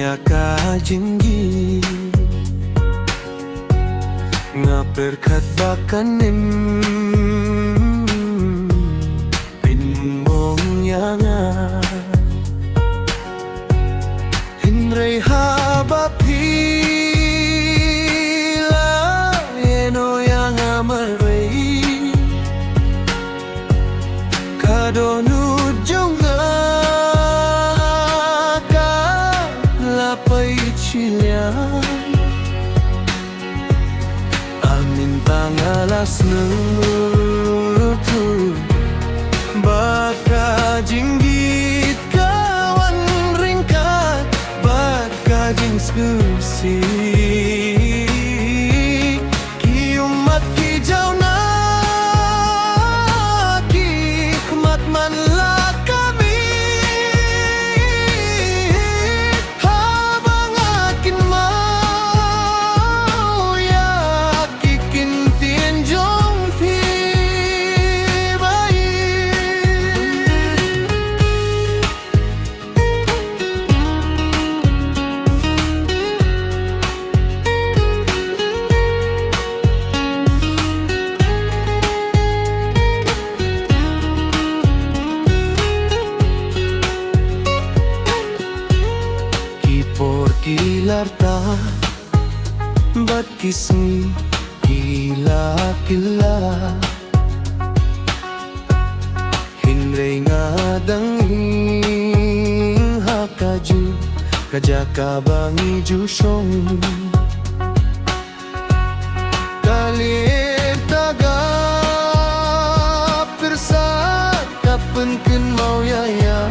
ya kajinggi ngaperkat bakanim pinmong yanga hinrei habapila yeno yanga marwei kadonu jonga ka lapay chilya amin pangalas nutu baka jinggit kawan ringkat baka jing skusi kiumat hijau na kikmat manla kami habang akin mau ya kikin tienjong pi bayi kipor kilarta bat kismi kila kila hinrei ngadang hakaju kajaka bangi jusyong kalir taga persa kapan ken mau yaya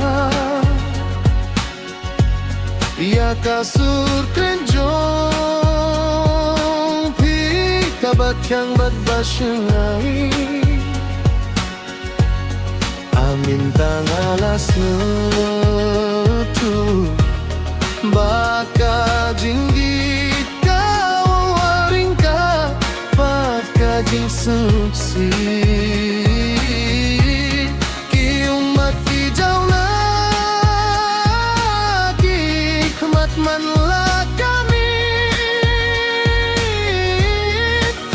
ya kasur kenjong pi kabat yang bat basyai amin tangalas nutu baka jinggit kau waringka baka jing suksi kiumat hijau lagi kemat manla kami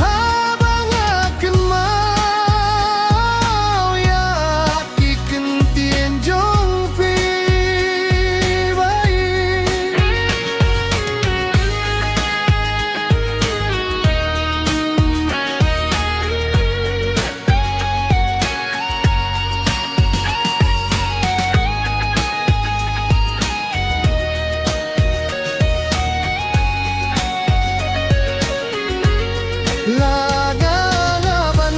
habang akan mau ya kiken tienjong pi bayi lagaban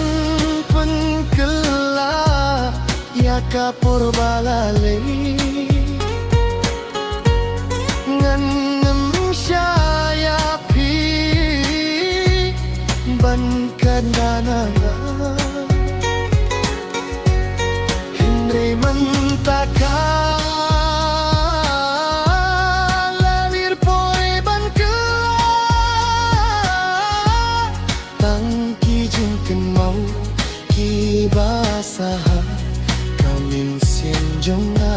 pengkela ya kapur balale ngan ngem syaya pi ban kanana hinrei mentaka lalir poi ban tangki jingken mau ki basah kamin sinjonga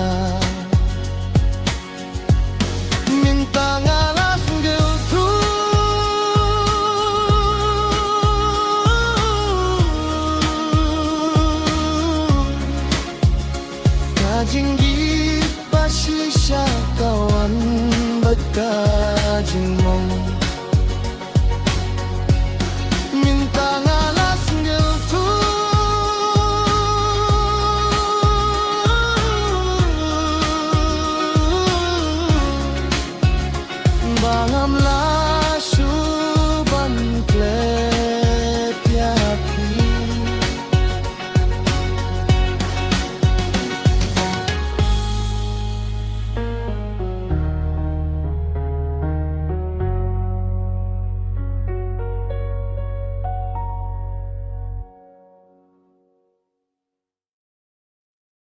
minta ngalas geltu kajinggi pasisya kawan bekajing mong minta ngalas geltu bangam